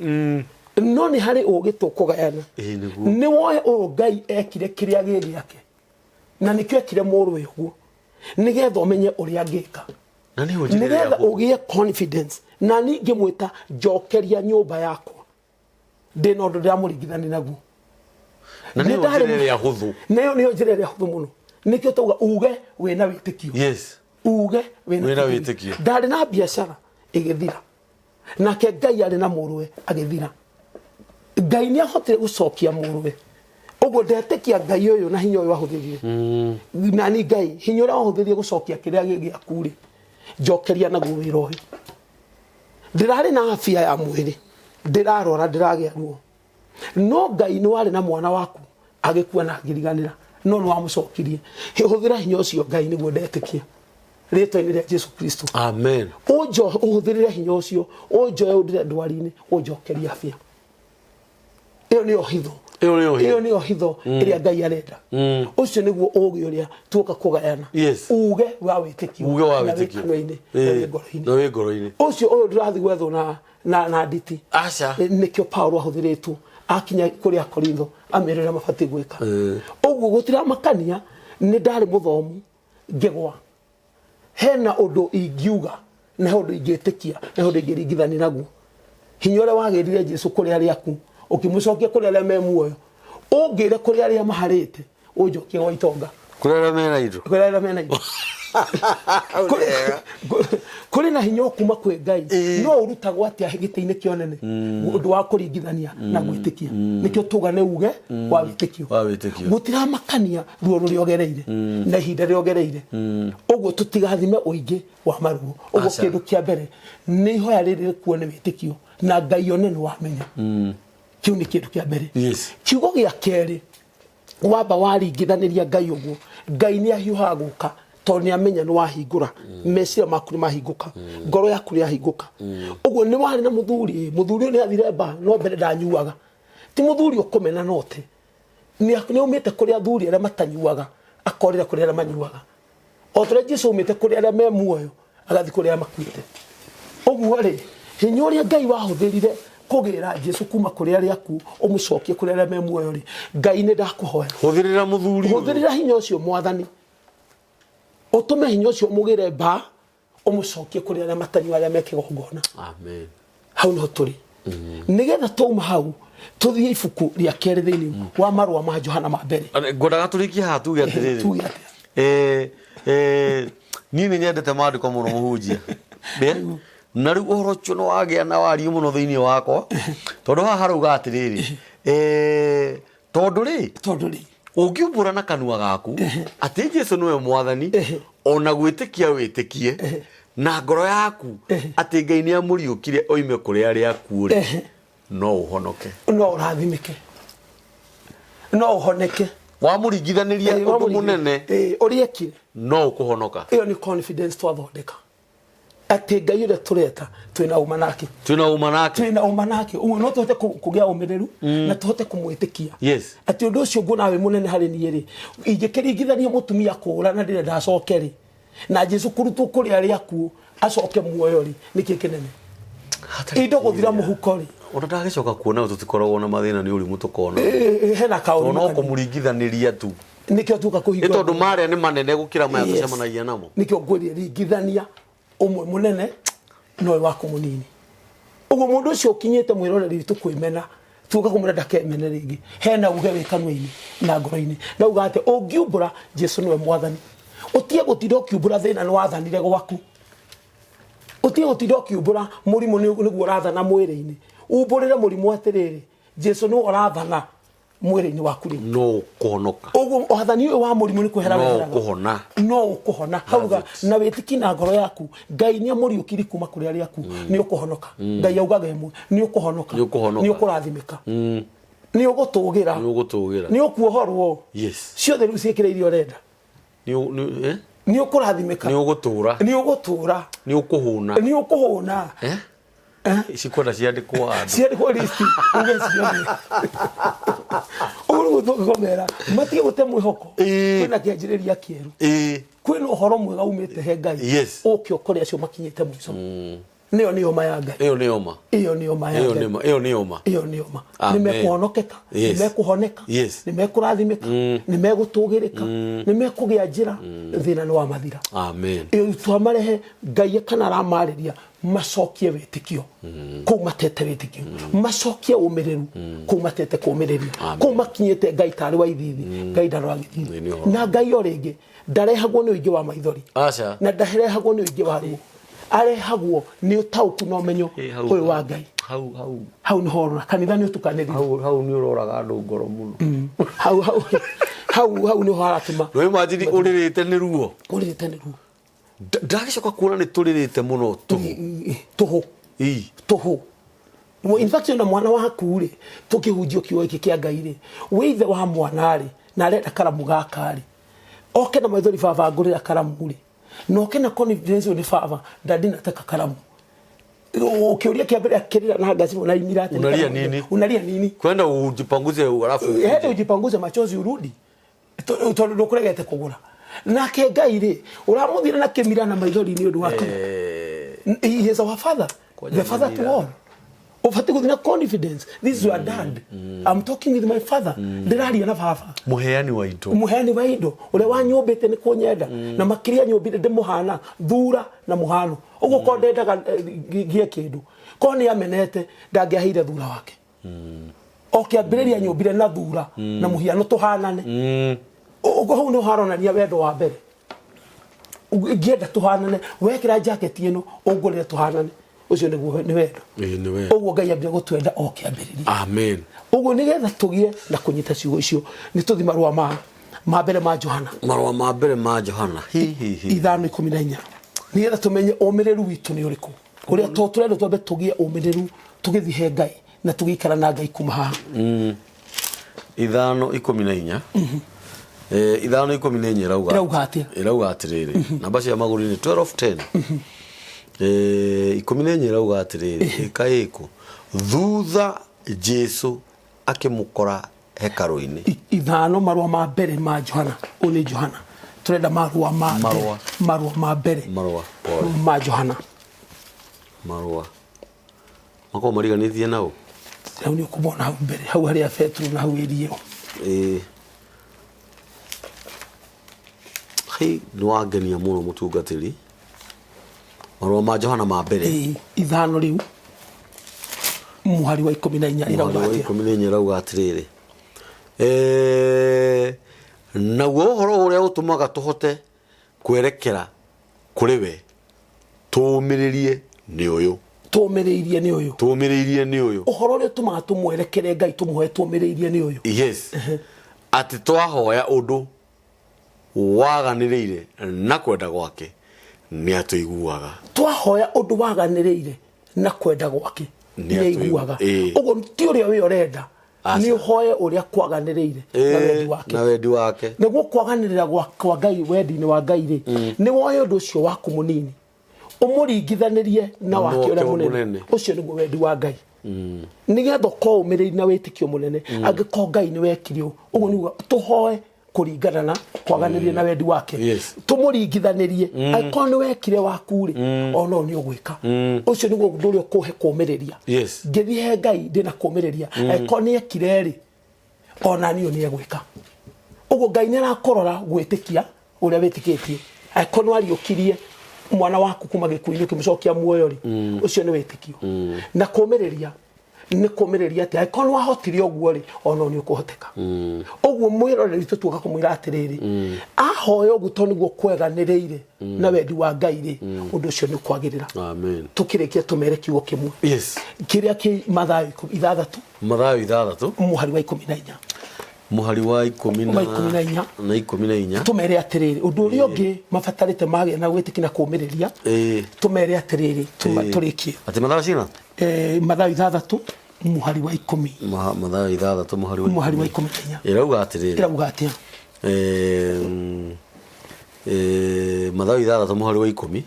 no ni hari ugito kugayana ni woe o Ngai ekire kiria gigiake na nikio ekire murwe uguo nigetha umenye uria ngika na ni nigetha ugie confidence na ni ngimwita njokeria nyumba yakwa ndina undu ndiramurigithani naguo na ni njira huthu nayo ni njira huthu muno nikio tuga uge wina witikio uge wina witikio ndari na biacara igithira nake Ngai ari na murwe agithira Ngai ni ahotire gucokia murwe uguo ndetikia Ngai uyu na hinya uyu ahuthirie na ni Ngai hinya uria ahuthirie gucokia kiria gigiaku ri njokeria naguo wira uyu ndirarĩ na afia ya mwĩrĩ ndirarora ndiragĩa ruo no Ngai nĩ warĩ na mwana waku agĩkua na ngiriganĩra no nĩ wamũcokirie hũthĩra hinya ũcio Ngai nĩguo ndetĩkia rĩtwa-inĩ rĩa Jesu Kristo amen ũhũthĩrĩre hinya ũcio ũnjoe ũndĩre ndwari-inĩ ũnjokerie afia ĩyo nĩyo hitho iyo nĩyo hitho ĩrĩa Ngai arenda ũcio nĩguo ũũgĩ ũrĩa tuoka kũgayana uge wa wĩtĩkio na wĩ ngoro-inĩ ũcio ũyũ ndĩrathiĩ gwethwo na nditi nĩkĩo Paulo ahũthĩrĩtwo akinya kũrĩ Akorintho amerĩra mabatiĩ gwĩka ũguo gũtiramakania nĩ ndarĩ mũthomu ngĩgwa hena ũndũ ingiuga na ũndũ ingĩtĩkia na ũndũ ingĩringithania naguo hinya ũrĩa wagĩrire Jesu kũrĩ arĩa aku ukimũcokia kũrĩ arĩa me muoyo ũngĩre kũrĩ arĩa maharĩte ũnjokie gwa itonga kũrĩ arĩa mena indo kũrĩ na hinya kuma kwĩ Ngai no ũrutagwo atĩa gĩtĩ-inĩ kĩonene ũndũ wa kũringithania na gwĩtĩkia nĩkĩo tũgane uge wa wĩtĩkio gũtiramakania ruo rũrĩa ogereire na ihinda rĩrĩa ogereire ũguo tũtigathime ũingĩ wa maruo ũguo kĩndũ kĩa mbere nĩ ihoya rĩrĩ rĩkuo nĩ wĩtĩkio na Ngai one nĩ wamenya kiu nĩ kĩndũ kĩa mbere kiugo gĩa kerĩ wamba waringithanĩria Ngai ũguo Ngai nĩ ahiũhaga gũka tondũ nĩ amenya nĩ wahingũra meciria maku nĩ mahingũka ngoro yaku nĩ yahingũka ũguo nĩ warĩ na mũthuri ũyũ nĩ athire mba no mbere ndanyuaga ti mũthuri ũkũmena note nĩ umĩte kũrĩ athuri arĩa matanyuaga akorĩra kũrĩ arĩa manyuaga o tũrĩa Jesũ umĩte kũrĩ arĩa me muoyo agathiĩ kũrĩ arĩa makuĩte ũguo rĩ hinya ũrĩa Ngai wahũthĩrire kũgĩra Jesũ kuma kũrĩ arĩa aku ũmũcokie kũrĩ arĩa me muoyo rĩ Ngai nĩ ndakũhoya hũthĩrĩra mũthuri hũthĩrĩra hinya ũcio mwathani ũtũme hinya ũcio mũgĩre mba ũmũcokie kũrĩ arĩa matanyua arĩa me kĩgongona amen hau nĩho tũrĩ nĩgetha twauma hau tũthiĩ ibuku rĩa kerĩ thĩinĩ wa marũa ma Johana ma mbere ngwendaga tũrĩkie haha tuge atĩrĩrĩ niĩ nĩ nyendete maandĩko mũno mũhunjia na rĩu ũhoro ũcio nĩ wagĩa na wariĩ mũno thĩinĩ wakwa tondũ haha harauga atĩrĩrĩ tondũ rĩ ũngiumbũra na kanua gaku atĩ Jesũ nĩwe mwathani ona gwĩtĩkia wĩtĩkie na ngoro yaku atĩ Ngai nĩ amũriũkire oime kũrĩ arĩa akuũ rĩ no ũhonoke no ũrathimĩke no ũhoneke wamũringithanĩria ũndũ mũnene ũrĩa ekire no ũkũhonoka ĩyo nĩ confidence twathondeka atĩ Ngai ũrĩa tũreta twĩna uma nake ũguo no tũhote kũgĩa ũmĩrĩru na tũhote kũmwĩtĩkia atĩ ũndũ ũcio nguona wĩ mũnene harĩ niĩ rĩ ingĩkĩringithania mũtumia kũũra na ndĩrenda acoke rĩ na Jesũ kũrutwo kũrĩ arĩa akuũ acoke muoyo rĩ nĩkĩ kĩnene indo gũthira mũhuko rĩ ona ndagĩcoka kuona tũtikoragwo na mathĩna nĩ ũrimũ tũkona hena kaũndũ no kũmũringithanĩria tu nĩkĩo tuka kũhingũra tondũ marĩa nĩ manene gũkĩra maya tũcemanagia namo nĩkĩo ngwĩrĩa ringithania ũmwe mũnene no wako mũnini ũguo mũndũ ũcio ũkinyĩte mwĩroreri witũ kwĩmena tuka kũmũrenda ndakemene rĩngĩ hena uge wĩ kanua-inĩ na ngoro-inĩ na uga atĩ ũngiumbũra Jesũ nĩwe mwathani ũtige gũtinda ũkiumbũra thĩna nĩ wathanire gwaku ũtige gũtinda ũkiumbũra mũrimũ nĩguo ũrathana mwĩrĩ-inĩ umbũrĩre mũrimũ atĩrĩrĩ Jesũ nĩwe ũrathana mwĩrĩ-inĩ waku rĩ no ũkũhonoka ũguo wathani ũyũ wa mũrimũ nĩ kwehera no ũkũhona hauga na wĩtĩki na ngoro yaku Ngai nĩ amũriũkirie kuma kũrĩ arĩa aku nĩ ũkũhonoka Ngai augaga ĩmwe nĩ ũkũhonoka nĩ ũkũrathimĩka nĩ ũgũtũgĩra nĩ ũkuohorwo ciothe rĩu ciĩkĩre iria ũrenda nĩ ũkũrathimĩka nĩ ũgũtũra nĩ ũkũhũna cikwenda ciandĩkwo listi uge ciothe ũguo tũngĩgomera matige gũte mwĩhoko kwĩna kĩanjĩrĩria kĩerũ kwĩna ũhoro mwega umĩte he Ngai ũke ũkore acio makinyĩte mũico nĩyo nĩ oma ya Ngai ĩyo nĩ oma nĩ mekũhonokeka nĩ mekũhoneka nĩ mekũrathimĩka nĩ megũtũgĩrĩka nĩ mekũgĩa njĩra thĩna nĩ wamathira twamarehe Ngai kana aramarĩria macokie wĩtĩkio kũu matete wĩtĩkio macokie ũmĩrĩru kũu matete kũmĩrĩria kũu makinyĩte Ngai tarĩ wa ithithi Ngai ndarora gĩthithi na Ngai o rĩngĩ ndarehagwo nĩ ũingĩ wa maithori na ndarehagwo nĩ ũingĩ wa ruo arehagwo nĩ ũtaũku na ũmenyo ũyũ wa Ngai hau nĩ horora kanitha nĩ ũtukanĩrio hau nĩ ũroraga andũ ngoro mũno hau nĩ haratũma no imagine ũrĩrĩte nĩ ruo ũrĩrĩte nĩ ruo ndagĩcoka kuona nĩ tũrĩrĩte mũno tũhũ tuhu in fact na mwana waku ri tukihunjio kiugo iki kia Ngai ri withe wa mwana ri na arenda karamu gaka ri oke na maithori baba ngurira karamu ri no oke na confidence ni baba ndadi nataka karamu ukiuria kiambere akirira na ngazi na imirate unalia nini kwenda ujipanguze alafu hata ujipanguze machozi urudi tondu kuregete kugura nake Ngai ri uramuthira na kimira na maithori ni undu wake he is our father the father to all ufati kuthina confidence this is your dad I'm talking with my father ndiraria na baba muheani wa indo ule wa nyombete ni kunyenda na makiria nyombite de muhana thura na muhano ugo ko ndendaga gie kindu ko ni amenete ndangiahire thura wake okay ambiriria nyombire na thura na muhiano tuhanane ugo hu no haronania wendo wa mbere ngienda tuhanane wekira jacket ino ungurire tuhanane ucio niguo ni wendo ni wendo uguo Ngai ambire gutwenda okiambiriria amen uguo nigetha tugie na kunyita ciugo icio ni tuthi marua ma mbere ma Johana hi 5:14 nigetha tumenye umireru witu ni uriku uria turenda twambe tugie umireru tugithi he Ngai na tugikara na Ngai kuma haha 5:14 5:14 irauga atiriri namba cia maguru ni 12:10 14 irauga atiriri kaiku thutha Jesu akimukora hekaru-ini 5 marua ma mbere ma Johana uni Johana turenda marua ma mbere ma Johana mako mariganithie nao rĩu nĩ ũkũmona hau mbere hau harĩa Petro na hau Elio nĩwangenia mũno mũtungatĩri marũa ma Johana ma mbere 5 rĩu muhari wa 14 irauga atĩrĩrĩ naguo ũhoro ũrĩa ũtũmaga tũhote kwerekera kũrĩ we tũũmĩrĩrie nĩ ũyũ ũhoro ũrĩa ũtũmaga tũmwerekere Ngai tũmũhe tũũmĩrĩirie nĩ ũyũ yes atĩ twahoya ũndũ waganĩrĩire na kwenda gwake nĩ atũiguaga twahoya ũndũ waganĩrĩire na kwenda gwake nĩ aiguaga ũguo ti ũrĩa we ũrenda nĩ ũhoye ũrĩa kwaganĩrĩire na wendi wake nĩguo kwaganĩrĩra kwa Ngai wendi-inĩ wa Ngai rĩ nĩ woye ũndũ ũcio waku mũnini umuringithanĩrie na wake ũrĩa mũnene ũcio nĩguo wendi wa Ngai nigetha ũkorwo ũmĩrĩri na wĩtĩkio mũnene angĩkorwo Ngai nĩ wekirio ũguo nĩguo tũhoe kũringana na kwaganĩrĩria na wendi wake tũmũringithanĩrie angĩkorwo nĩ wekire waku rĩ ona nĩ ũgwĩka ũcio nĩguo ũndũ ũrĩa ũkũhe kũũmĩrĩria ngĩthiĩ he Ngai ndĩna kũũmĩrĩria angĩkorwo nĩ ekire rĩ ona niĩ nĩ egwĩka ũguo Ngai nĩ arakũrora gwĩtĩkia ũrĩa wĩtĩkĩtie angĩkorwo nĩ wariũkirie mwana waku kuma gĩkuũ-inĩ ũkĩmũcokia muoyo rĩ ũcio nĩ wĩtĩkio na kũũmĩrĩria nĩ kũũmĩrĩria atĩ angĩkorwo nĩ wahotire ũguo rĩ ona nĩ ũkũhoteka ũguo mwĩroreri tũtuoka kũmwĩra atĩrĩrĩ ahoya ũguo tondũ nĩguo kweganĩrĩire na wendi wa Ngai rĩ ũndũ ũcio nĩ ũkwagĩrĩra tũkĩrĩkia tũmere kiugo kĩmwe kĩrĩa kĩ Mathayo 6 muhari wa 14 muhari wa 14 tumere atiriri undu uria ungi mabatarite magĩa na gwĩtĩkia na kũũmĩrĩria tumere atiriri turikie ati Mathayo cina Mathayo 6 muhari wa 10 Mathayo 6 muhari wa 14 irauga atiriri atia Mathayo 6 muhari wa 10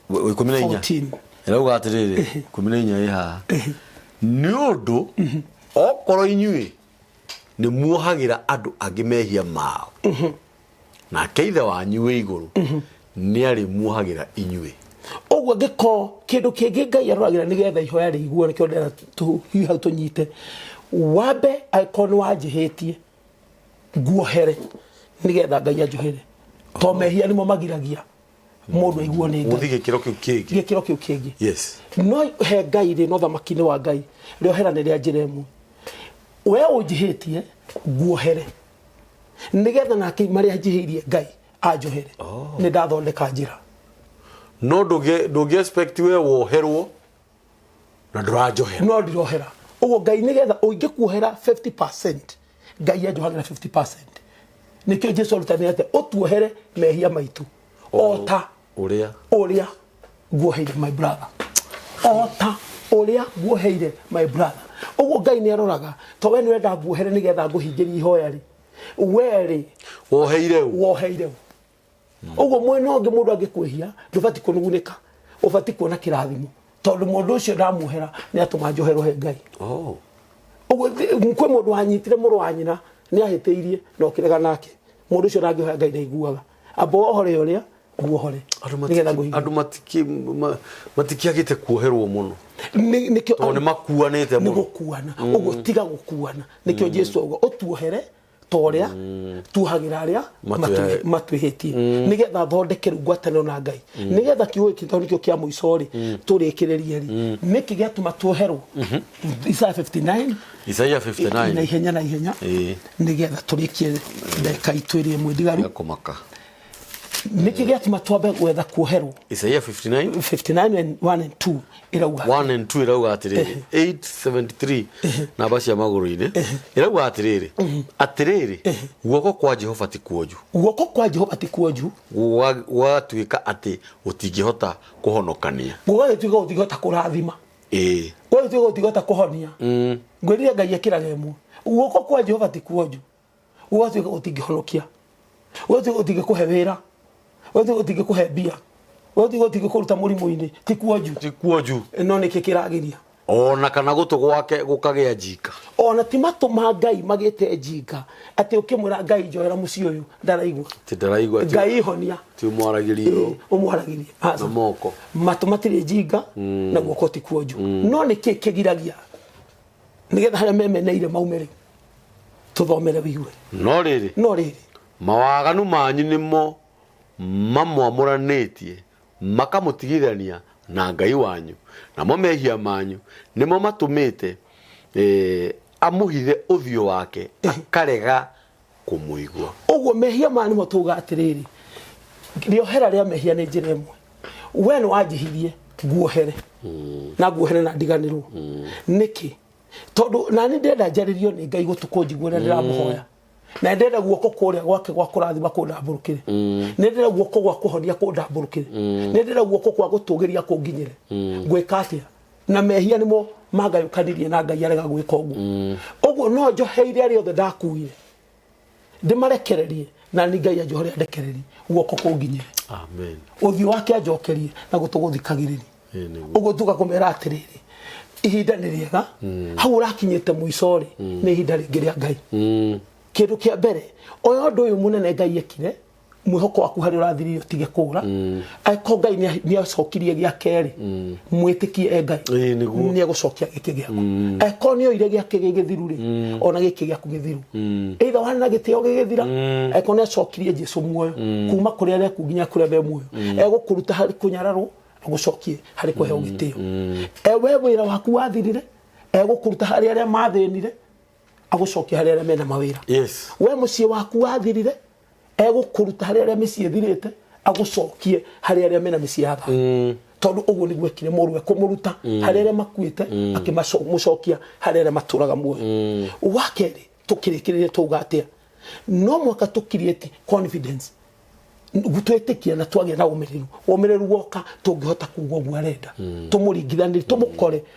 14 irauga atiriri 14 iha ni undu okorwo inyuĩ nĩ muohagĩra andũ angĩ mehia mao na keithe wanyu wĩ igũrũ nĩ arĩ muohagĩra inyuĩ ũguo ngĩko kĩndũ kĩngĩ Ngai aroragĩra nĩgetha ihoya rĩiguo nĩkĩo ndĩra hihi hau tũnyite wambe angĩkorwo nĩ wanjĩhĩtie nguohere nĩgetha Ngai anjohere to mehia nĩmo magiragia mũndũ aiguo nĩ Ngai gĩkĩro kĩu kĩngĩ yes no he Ngai rĩ no thamaki-inĩ wa Ngai rĩoherane rĩa njĩra ĩmwe we ũnjĩhĩtie nguohere nĩgetha nake marĩa njĩhĩirie Ngai anjohere nĩ ndathondeka njĩra no ndũngĩ expect we woherwo na ndũranjohera no ndirohera ũguo Ngai nĩgetha ũngĩkuohera 50% Ngai anjohagĩra 50% nĩkĩo Jesũ arutanĩte atĩ ũtuohere mehia maitũ ota ũrĩa nguoheire my brother ota uria guoheire my brother ugo Ngai ni aroraga to we ni wenda guohere ni getha nguhingirie ihoya ri weri woheire ugo mwena onge mundu angikwihia ndubati kunugunika ubati kuona kirathimo tondu mundu ucio ndamuhera ni atuma njohero he Ngai ugo mkwe mundu wanyitire muru wanyina ni ahiteirie no kirega nake mundu ucio nangiohera Ngai ndaiguaga abo ohore uria guohore andu matikiagite kuoherwo muno nikyo to ni makuanite muno gukuana ugo tiga gukuana nikyo Jesu ugo otuohere toria tuhagira aria matwihitie nigetha thondekeru ngwatano na Ngai nigetha kiugo kinto nikyo kia muicori turikiririe ri niki giatuma tuoherwo Isaiah 59 na ihenya nigetha turikie ndeka itwiri mwidigaru kumaka niki giatuma twambe gwetha kuoherwo Isaiah 59 and 1 and 2 irauga 1 and 2 irauga atiriri 873 na bacia maguru-ini irauga atiriri guoko kwa Jehova ti kuoju gwatuika ati utingihota kuhonokania gwatuika utingihota kurathima gwatuika utingihota kuhonia ngwirire Ngai akiraga imwe guoko kwa Jehova ti kuoju gwatuika utingihonokia gwatuika utingikuhe wira gwatuika utingikuhe mbia gwatuika utingikuruta murimu-ini ti kuoju no niki kiragiria ona kana gutu gwake gukagia njika ona ti matuma Ngai magite njika ati ukimura Ngai njoera muci uyu ndaraigua Ngai honia ti umwaragirio na moko matuma tiri njika na guoko ti kuoju no niki kigiragia nigetha haria memeneire maumere tuthomere wigue no riri mawaganu manyu nimo mamwamuranitie makamutigithania na Ngai wanyu namo mehia manyu nimo matumite amuhithe uthio wake akarega kumuigwa uguo mehia manyu motuga atiriri riohera ria mehia ni njira imwe we ni wanjihirie guohere na guohere na ndiganirwo niki tondu nani ndenda njaririo ni Ngai gutukunjiguira ndiramuhoya na ndenda guoko kuria gwake gwa kurathima kundamburukire ndenda guoko gwa kuhonia kundamburukire ndenda guoko kwa gutugiria kunginyire gwika atia na mehia nimo magayukanirie na Ngai arega gwika uguo uguo no njoheire aria othe ndakuire ndimarekererie na ni Ngai anjohore ndekererie guoko kunginyire amen uthio wake anjokerie na gutuguthikagiririe uguo tugakumera atiriri ihinda ni riega hau urakinyite muicori ni ihinda ringi ria Ngai kindu kia mbere oyo ndu uyu munene Ngai ekire mwihoko waku hari urathiririo tige kura aiko Ngai ni acokirie gia keri mwitikie Ngai ni agucokia giki giaku aiko ni oire giake gigithiru ri ona giki giaku githiru either wana gitio gigithira aiko ni acokirie Jesu muoyo kuma kuri aria kunginya kuri be muoyo egukuruta hari kunyararo agucokie hari kuheo gitio ewe wira waku wathirire egukuruta hari aria mathinire agucokia hari aria mena mawira we mucie waku wathirire egukuruta hari aria micie thirite agucokie hari aria mena micie yatha tondu uguo niguo ekire murwe kumuruta hari aria makuite akimacokia hari aria maturaga muoyo wakeri tukirikirire tuga atia no mwaka tukiriete confidence gutwetikia na twagia na umiriru woka tungihota kugo gwarenda tumuringithanire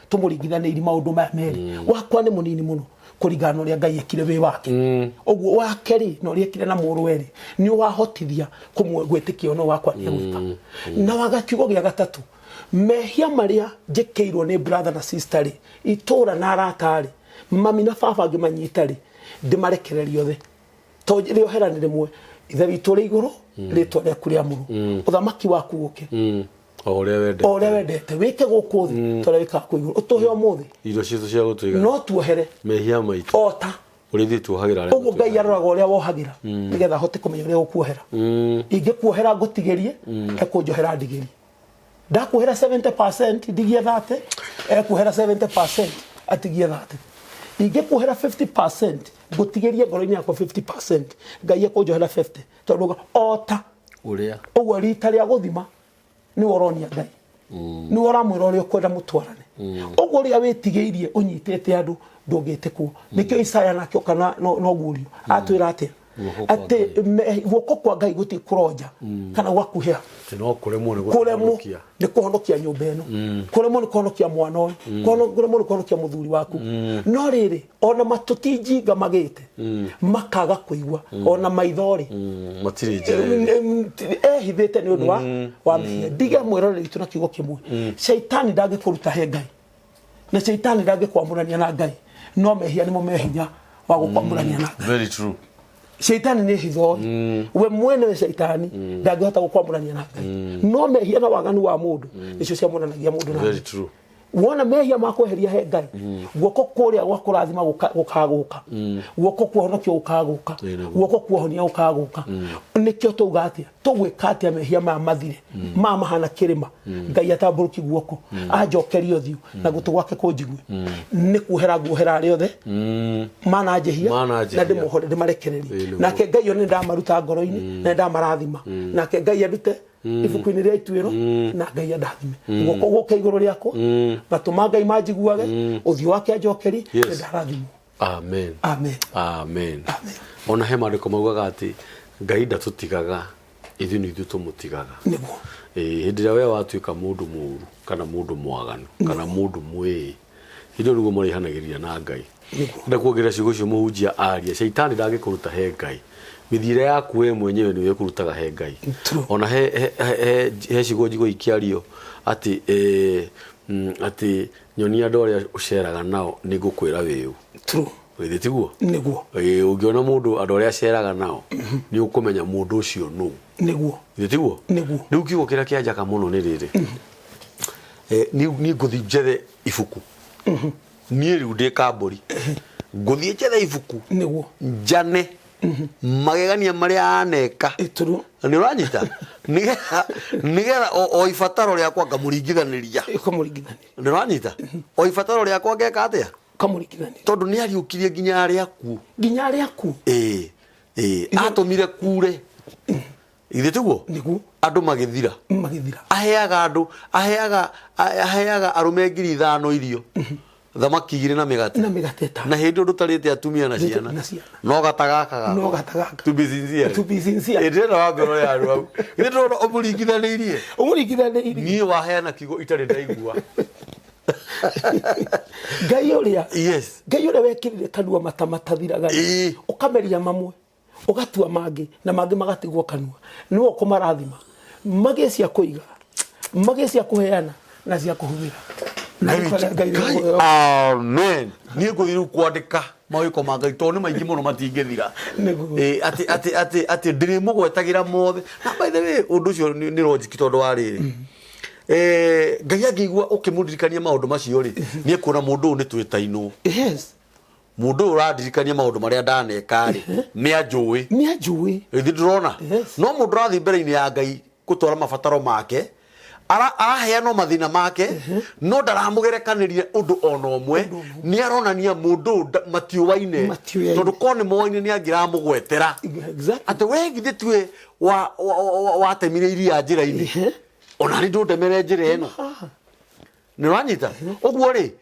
tumuringithanire maundu ma meri wakwa ni munini muno kurigana ria Ngai ekire wi wake uguo wakeri no ria ekire na murweri ni wahotithia kumwe gwetikia no wakwa ni gwika na wagakiugo gia gatatu mehia maria njikeirwo ni brother na sister ri itura na aratari mami na baba ngimanyitari ndimarekererio the to riohera ni rimwe ithe witu ri iguru ritwa ria kuria muru uthamaki waku guke oria wendete wike guku thi tore wika ku iguru utuhe umuthi irio citu cia gutuiga no tuohere mehia maitu ota urithi tuohagira ria uguo Ngai aroraga uria wohagira nigetha hote kumenya uria ukuohera ingikuohera ngutigerie ekunjohera ndigerie ndakuohera 70% ndigie 30 ekuohera 70% atigie 30 ingikuohera 50% ngutigerie ngoro-ini yakwa 50% Ngai ekunjohera 50 tondu ota uria uguo rita ria guthima ni woronia Ngai ni woramwira uria ukwenda mutwarane uguo ria witigeirie unyitete andu ndungitikwo nikio Isaya nakio kana no gurio atwira atia ati guoko kwa Ngai guti kuronja kana gwakuhea no kuremwo ni kuhonokia nyumba ino kuremwo ni kuhonokia mwana uyu kuremwo ni kuhonokia muthuri waku no riri ona matutijinga magite makaga kuigwa ona maithori matiri ehithite ni undu wa mehia ndiga mwiroreri itu na kiugo kimwe shaitani ndage kuruta he Ngai na shaitani ndage kwamurania na Ngai no mehia nimo mehinya wa gukwamurania na very true shaitani ni hitho we mwene we shaitani ndangihota gukwamurania na Ngai no mehia na waganu wa mundu nicio cia munanagia mundu na very true wona mehia makweheria he Ngai guoko kuria gwa kurathima gukaguka guoko kuhonokia gukaguka guoko kuhonia gukaguka nikio tugatia tugwikatia mehia ma mathire ma mahana kirima Ngai atamburuki guoko ajokerio thiu na gutu gwake kunjigwe ni kuhera guhera riothe mana jehia na ndimuhore ndimarekererie nake Ngai oni ndamaruta ngoro-ini na ndamarathima nake Ngai adute ibuku-ini ria ituiro na Ngai ndathime guoko guke iguru riakwa gatuma Ngai manjiguage uthio wake ajokeri ndarathimo amen amen amen ona he mariko maugaga ati Ngai ndatutigaga ithu ni ithu tumutigaga niguo hindi ria we watuika mundu muru kana mundu mwaganu kana mundu mwi hindi niguo marihanagiria na Ngai ndakuongerera ciugo cio muhunjia aria shaitani ndangikuruta he Ngai mithire yaku we mwenyewe niwe kurutaga he Ngai ona he ciugo njigo ikiario ati ati nyoni andu aria uceraga nao ni ngukwira wiu true withe tiguo niguo ungiona mundu andu aria aceraga nao ni ukumenya mundu ucio nu niguo withe tiguo niguo riu kiugo kiria kianjaka muno ni riri ni nguthi njethe ibuku ni riu ndi kamburi nguthi njethe ibuku niguo njane magegania maria aneka true ni uranyita nigetha o ifataro riakwa ngamuringithaniria ni uranyita o ifataro riakwa ngeka atia kamurikithania tondu ni ariukirie nginya ariaku atumire kure ithe tiguo niguo andu magithira aheaga arume 5,000 irio thamaki igire na migate na hindi undu tarite atumia na ciana no gatagakaga to be sincere ndira wa ngoro ya ru au ndira umuringithanirie ni waheana kigo itari ndaigua Ngai uria yes Ngai uria wekirire kanua mathiraga ukameria mamwe ugatua mangi na mangi magatigwo kanua niwo kumarathima magi cia kuiga magi cia kuheana na cia kuhumira amen ni nguthiru kwandika mawiko ma Ngai to ni maingi muno matingithira ati ndiri mugwetagira mothe na by the way undu cio ni logic tondu wa riri Ngai angigua ukimundirikania maundu macio ri ni kuona mundu ni twitainwo yes mundu urandirikania maundu maria ndaneka ri ni ajui ithi ndirona no mundu rathi mbere-ini ya Ngai gutwara mabataro make araheanwo mathina make no ndaramugerekanirie undu ona umwe ni aronania mundu matiuwaine tondu kone moine ni angiramugwetera ati we ngithi tue watemire iria njira-ini ona ni ndundemere njira ino ni uranyita uguo ri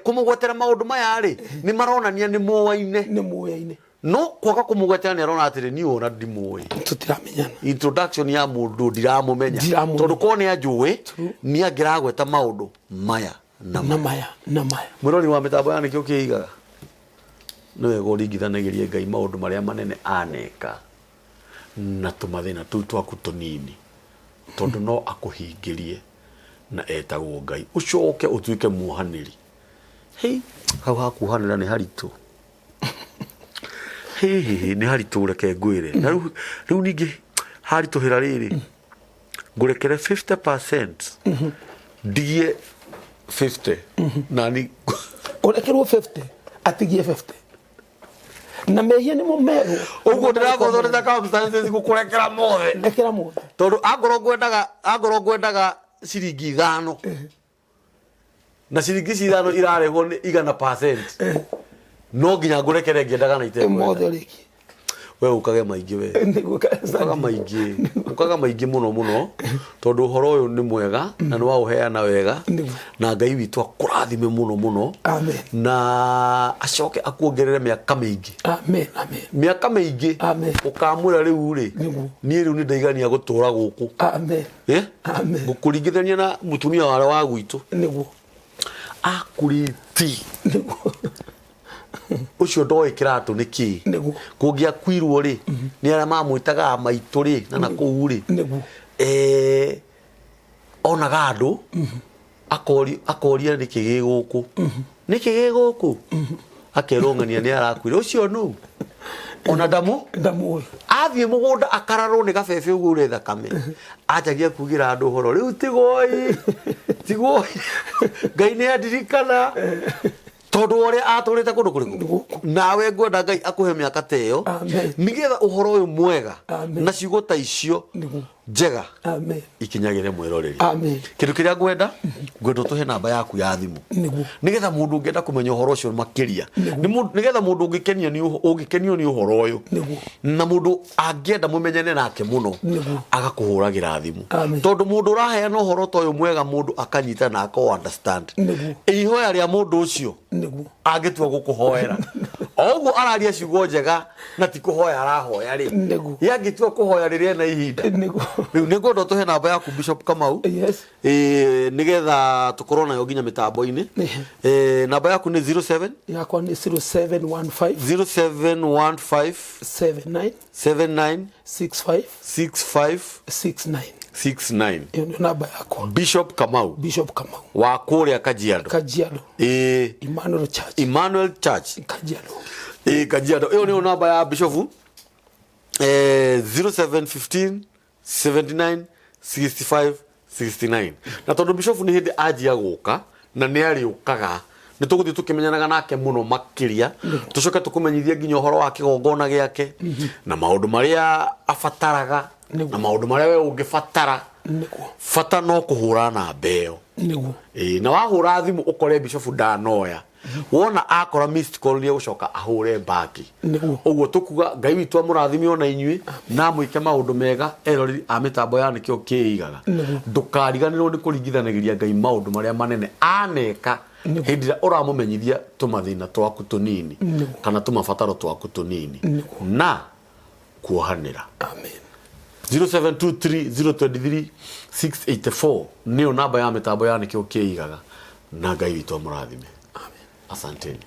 kumugwetera maundu maya ri ni maronania ni muwaine no kwaga kumugwetera ni arona atiri ni ona ndimuwi tutiramenyana introduction ya mundu ndiramumenya tondu kone ajui ni angiragweta maundu maya na maya mwironi wa mitambo ya nikio kiigaga niwe guringithanagirie Ngai maundu maria manene aneka na tumathina tu twaku tunini tondu no akuhingirie na etagwo Ngai ucoke utuike muhaniri hau hakuhanira ni haritu ni haritu reke ngwire na riu ningi harituhira riri ngurekere 50% ndigie 50 nani urekerwo 50 atigie 50 na mehia ni mumeru uguo ndiragothoreza circumstances gukurekera mothe tondu agoro ngwendaga ciringi 5 na ciringi 5 irarehwo ni 100% no nginya ngurekere ngiendaga na itemwe mothe riki we ukage maingi we ukaga maingi muno tondu horo uyu ni mwega na ni wa uheana wega na Ngai witu akurathime muno amen na acoke akuongerere miaka mingi amen miaka mingi ukamwira riu ri ni riu ni ndaigania gutura guku amen amen gukuringithania na mutumia wale wa gwitu niguo akuriti ucio ndoi kiratu niki kungia kwirwo ri ni ara mamwitaga maitu ri na nakuu ri ona gadu akoria niki giguku niki giguku akerongania ni arakwira ucio nu ona damu athie mugunda akararwo ni gabebe ugu ure thakame ajagia kugira andu horo riu tigoi Ngai ni adirikana tondu ore aturite kundu kuriku nawe ngwenda Ngai akuhe miaka teyo nigetha uhoro uyu mwega na ciugo ta icio njega ikinyagire mwiroreri kindu kiria ngwenda tuhe namba yaku ya thimu nigetha mundu ngenda kumenya uhoro ucio makiria nigetha mundu ungikenio ni uhoro uyu na mundu angienda mumenyane nake muno agakuhuragira thimu tondu mundu uraheana uhoro ta uyu mwega mundu akanyita na ako understand ihoya ria mundu ucio agitua gukuhoera oguo araria ciugo njega na ti kuhoya arahoya ri yangitua kuhoya riria na ihinda riu ningondo tuhe namba yaku Bishop Kamau nigetha tukorwo nayo ginya mitambo-ini namba yaku ni 07 yakwa ni 0715 79 65 69 iyo ni namba yakwa Bishop Kamau wa kuria Kajiado Emmanuel Church Kajiado iyo ni namba ya Bishop 0715 79 65 69 na tondu Bishop ni hindi ajia guka na ni ari ukaga ni tuguthi tukimenyanaga nake muno makiria tucoke tukumenyithia nginya uhoro wa kigongona giake na maundu maria afataraga na maundu maria we ungifatara fata no kuhura na mbeo na wahura thimu ukore Bishop ndanoya wona akora missed call ni gucoka ahure baki uguo tukuga Ngai witu amurathime ona inyui na muike maundu mega erori a mitambo ya nikio kiigaga ndukariganirwo ni kuringithanagiria Ngai maundu maria manene aneka hindi uramumenyithia tumathina twaku tunini kana tumabataro twaku tunini na kuohanira amen 0723023684 niyo namba ya mitambo ya nikio kiigaga na Ngai witu amurathime amen asanteni.